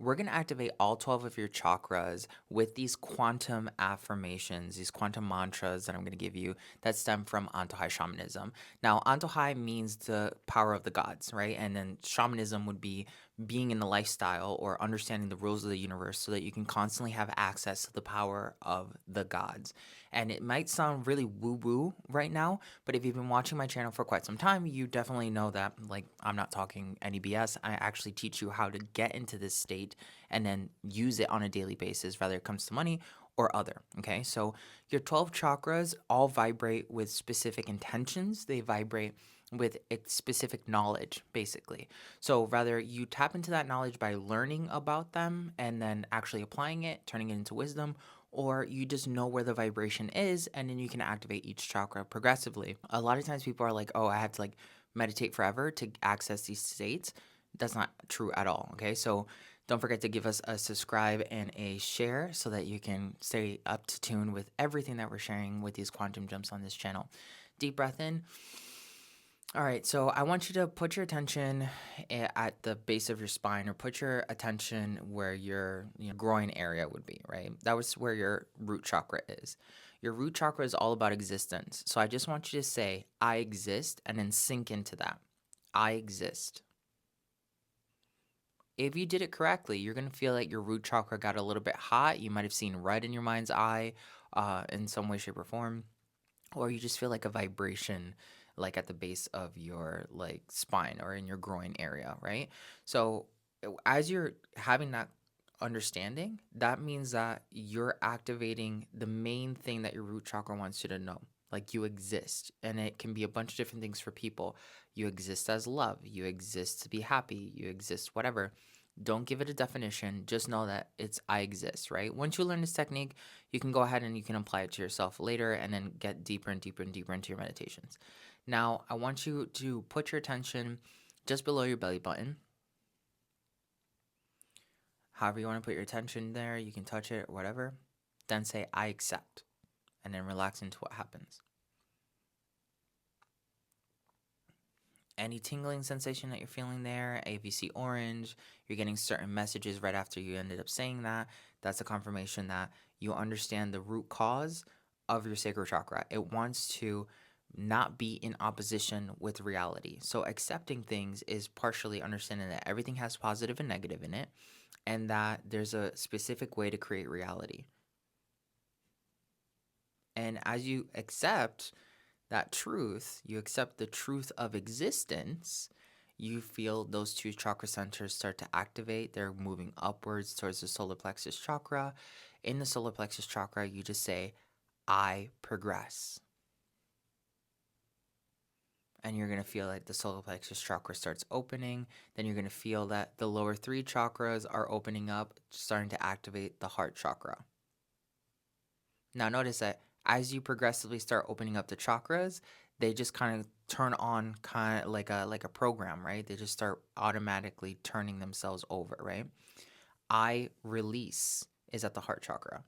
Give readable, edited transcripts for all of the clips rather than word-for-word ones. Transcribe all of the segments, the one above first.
we're going to activate all 12 of your chakras with these quantum affirmations, these quantum mantras that I'm going to give you that stem from Antojai Shamanism. Now, Antojai means the power of the gods, right? And then shamanism would be being in the lifestyle or understanding the rules of the universe so that you can constantly have access to the power of the gods. And it might sound really woo-woo right now, but if you've been watching my channel for quite some time, you definitely know that, like, I'm not talking any BS. I actually teach you how to get into this state and then use it on a daily basis, whether it comes to money or other. Okay, so your 12 chakras all vibrate with specific intentions. They vibrate with specific knowledge, basically. So rather you tap into that knowledge by learning about them and then actually applying it, turning it into wisdom, or you just know where the vibration is and then you can activate each chakra progressively. A lot of times people are like, oh, I have to like meditate forever to access these states. That's not true at all. Okay, so don't forget to give us a subscribe and a share so that you can stay up to tune with everything that we're sharing with these quantum jumps on this channel. Deep breath in. All right, so I want you to put your attention at the base of your spine, or put your attention where your groin area would be, right? That was where your root chakra is. Your root chakra is all about existence. So I just want you to say, I exist, and then sink into that. I exist. If you did it correctly, you're going to feel like your root chakra got a little bit hot. You might have seen red in your mind's eye in some way, shape, or form. Or you just feel like a vibration like at the base of your like spine or in your groin area, right? So as you're having that understanding, that means that you're activating the main thing that your root chakra wants you to know. Like, you exist, and it can be a bunch of different things for people. You exist as love, you exist to be happy, you exist whatever. Don't give it a definition, just know that it's I exist, right? Once you learn this technique, you can go ahead and you can apply it to yourself later and then get deeper and deeper and deeper into your meditations. Now, I want you to put your attention just below your belly button. However you want to put your attention there, you can touch it or whatever. Then say, I accept, and then relax into what happens. Any tingling sensation that you're feeling there, if you see orange, you're getting certain messages right after you ended up saying that, that's a confirmation that you understand the root cause of your sacral chakra. It wants to not be in opposition with reality. So accepting things is partially understanding that everything has positive and negative in it, and that there's a specific way to create reality. And as you accept that truth, you accept the truth of existence, you feel those two chakra centers start to activate. They're moving upwards towards the solar plexus chakra. In the solar plexus chakra, you just say, I progress. And you're going to feel like the solar plexus chakra starts opening. Then you're going to feel that the lower three chakras are opening up, starting to activate the heart chakra. Now notice that as you progressively start opening up the chakras, they just kind of turn on kind of like a program, right? They just start automatically turning themselves over, right? I release is at the heart chakra.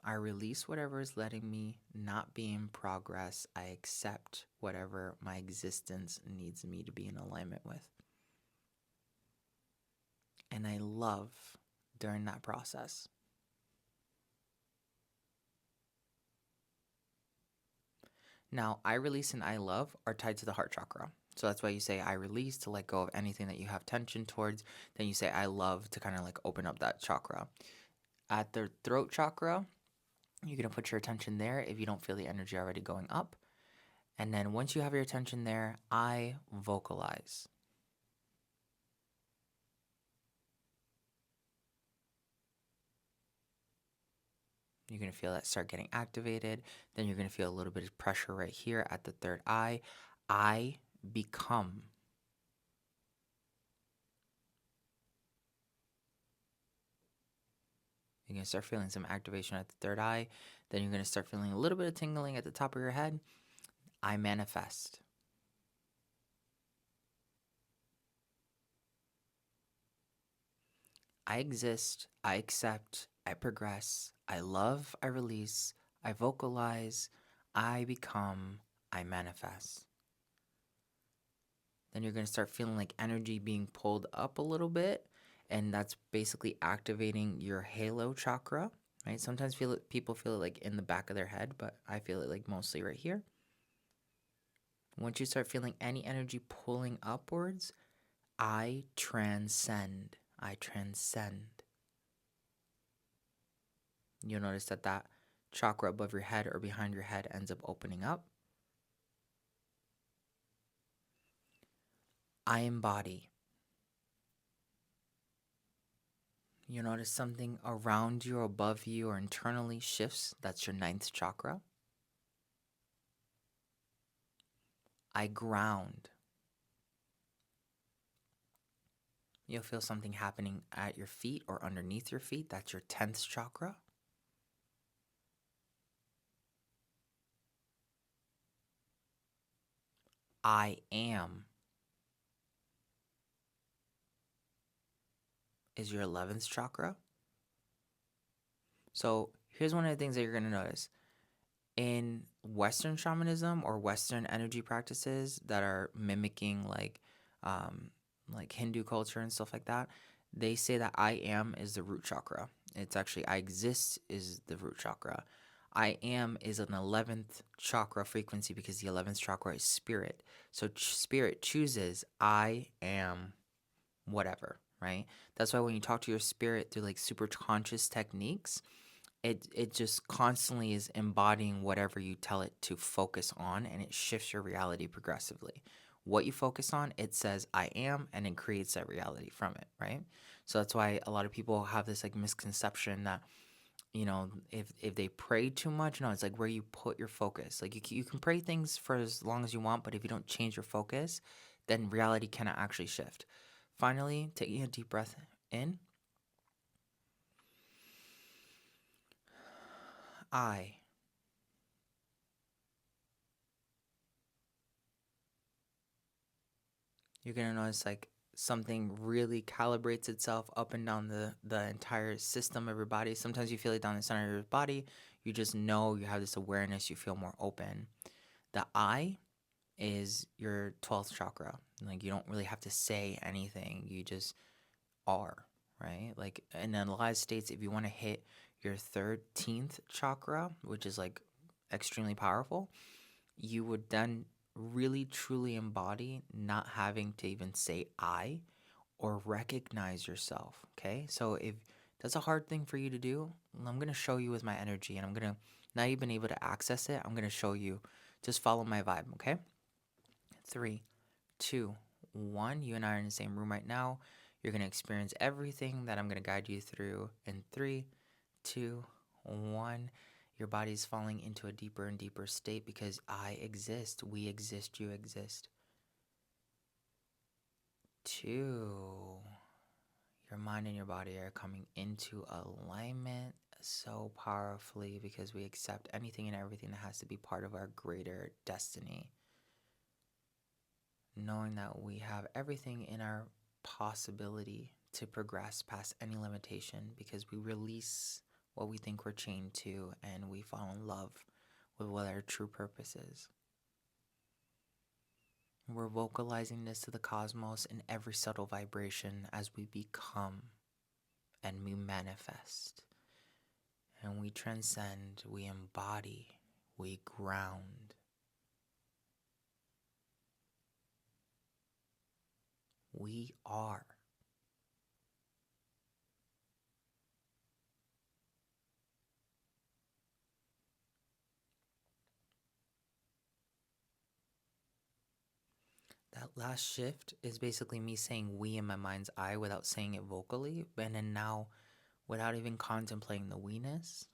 I release whatever is letting me not be in progress. I accept whatever my existence needs me to be in alignment with. And I love during that process. Now, I release and I love are tied to the heart chakra. So that's why you say I release to let go of anything that you have tension towards. Then you say I love to kind of like open up that chakra. At the throat chakra, you're going to put your attention there if you don't feel the energy already going up. And then once you have your attention there, I vocalize. You're going to feel that start getting activated. Then you're going to feel a little bit of pressure right here at the third eye. I become. You're going to start feeling some activation at the third eye. Then you're going to start feeling a little bit of tingling at the top of your head. I manifest. I exist. I accept. I progress. I love. I release. I vocalize. I become. I manifest. Then you're going to start feeling like energy being pulled up a little bit, and that's basically activating your halo chakra, right? Sometimes people feel it like in the back of their head, but I feel it like mostly right here. Once you start feeling any energy pulling upwards, I transcend. I transcend. You'll notice that that chakra above your head or behind your head ends up opening up. I embody. You'll notice something around you or above you or internally shifts. That's your 9th chakra. I ground. You'll feel something happening at your feet or underneath your feet. That's your 10th chakra. I am is your 11th chakra. So here's one of the things that you're going to notice. In Western shamanism or Western energy practices that are mimicking like Hindu culture and stuff like that, they say that I am is the root chakra. It's actually I exist is the root chakra. I am is an 11th chakra frequency because the 11th chakra is spirit. So spirit chooses I am whatever, right? That's why when you talk to your spirit through like super conscious techniques, it just constantly is embodying whatever you tell it to focus on, and it shifts your reality progressively. What you focus on, it says I am, and it creates that reality from it, right? So that's why a lot of people have this like misconception that, you know, if they pray too much, no, it's like where you put your focus. Like you can pray things for as long as you want, but if you don't change your focus, then reality cannot actually shift. Finally, taking a deep breath in. I. You're gonna notice like something really calibrates itself up and down the entire system of your body. Sometimes you feel it down the center of your body. You just know you have this awareness. You feel more open. The I is your 12th chakra. Like you don't really have to say anything. You just are, right? Like in a lot of states, if you want to hit your 13th chakra, which is like extremely powerful, you would then really truly embody not having to even say I or recognize yourself. Okay. So if that's a hard thing for you to do, I'm going to show you with my energy, and I'm going to, now you've been able to access it, I'm going to show you. Just follow my vibe. Okay. 3, 2, 1. You and I are in the same room right now. You're going to experience everything that I'm going to guide you through in 3, 2, 1. Your body's falling into a deeper and deeper state because I exist, we exist, you exist. 2, your mind and your body are coming into alignment so powerfully because we accept anything and everything that has to be part of our greater destiny. Knowing that we have everything in our possibility to progress past any limitation because we release what we think we're chained to, and we fall in love with what our true purpose is. We're vocalizing this to the cosmos in every subtle vibration as we become and we manifest. And we transcend, we embody, we ground. We are. That last shift is basically me saying we in my mind's eye without saying it vocally, and then now without even contemplating the we-ness.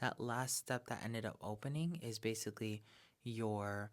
That last step that ended up opening is basically your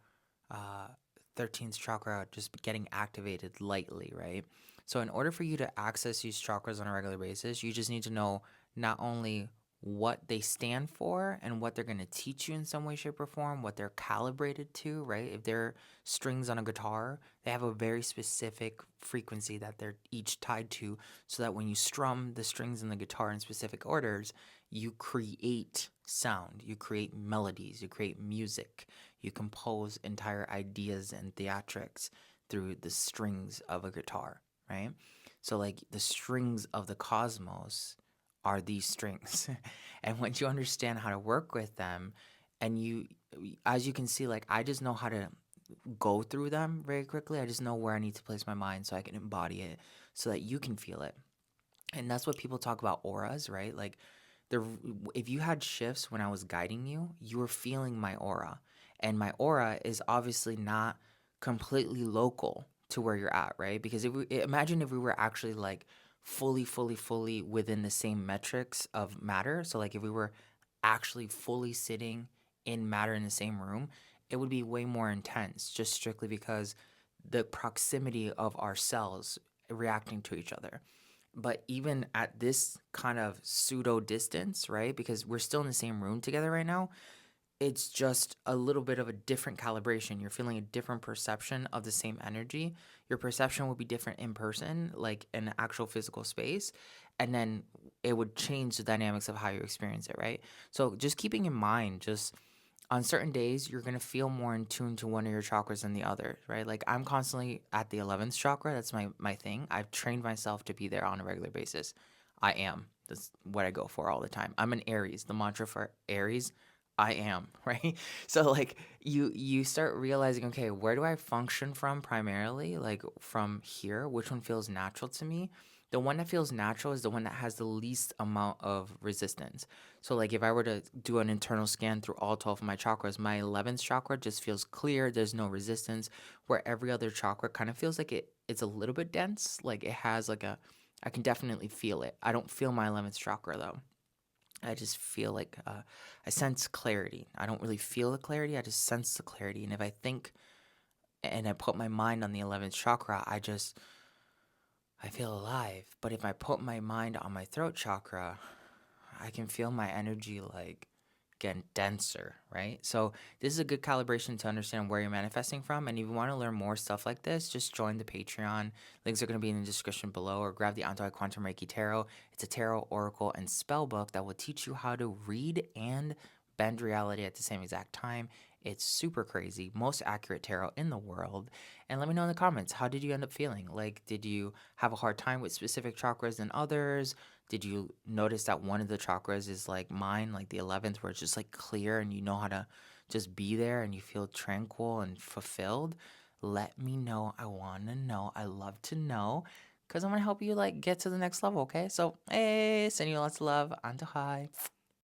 13th chakra just getting activated lightly, right? So in order for you to access these chakras on a regular basis, you just need to know not only what they stand for and what they're going to teach you in some way, shape, or form, what they're calibrated to, right? If they're strings on a guitar, they have a very specific frequency that they're each tied to, so that when you strum the strings in the guitar in specific orders, you create sound, you create melodies, you create music, you compose entire ideas and theatrics through the strings of a guitar, right? So, like, the strings of the cosmos are these strings. And once you understand how to work with them, and as you can see, like, I just know how to go through them very quickly. I just know where I need to place my mind so I can embody it so that you can feel it. And that's what people talk about auras, right? Like, the if you had shifts when I was guiding you, you were feeling my aura. And my aura is obviously not completely local to where you're at, right? Because imagine if we were actually like fully within the same metrics of matter. So like if we were actually fully sitting in matter in the same room, it would be way more intense, just strictly because the proximity of our cells reacting to each other. But even at this kind of pseudo distance, right? Because we're still in the same room together right now, it's just a little bit of a different calibration. You're feeling a different perception of the same energy. Your perception will be different in person, like in actual physical space. And then it would change the dynamics of how you experience it, right? So just keeping in mind, just on certain days, you're going to feel more in tune to one of your chakras than the other, right? Like I'm constantly at the 11th chakra. That's my thing. I've trained myself to be there on a regular basis. I am. That's what I go for all the time. I'm an Aries. The mantra for Aries, I am, right? So like you start realizing, okay, where do I function from primarily? Like from here, which one feels natural to me? The one that feels natural is the one that has the least amount of resistance. So like if I were to do an internal scan through all 12 of my chakras, my 11th chakra just feels clear, there's no resistance, where every other chakra kind of feels like it's a little bit dense, like it has like a I can definitely feel it. I don't feel my 11th chakra though. I just feel like I sense clarity. I don't really feel the clarity, I just sense the clarity. And if I think and I put my mind on the 11th chakra, I feel alive. But if I put my mind on my throat chakra, I can feel my energy like getting denser, right? So this is a good calibration to understand where you're manifesting from. And if you want to learn more stuff like this, just join the Patreon. Links are going to be in the description below, or grab the Antojai Quantum Reiki Tarot. It's a tarot, oracle, and spell book that will teach you how to read and bend reality at the same exact time. It's super crazy, most accurate tarot in the world. And let me know in the comments, how did you end up feeling? Like, did you have a hard time with specific chakras than others? Did you notice that one of the chakras is like mine, like the 11th, where it's just like clear and you know how to just be there and you feel tranquil and fulfilled? Let me know. I want to know. I love to know, because I'm going to help you like get to the next level, okay? So, hey, send you lots of love. Antojai.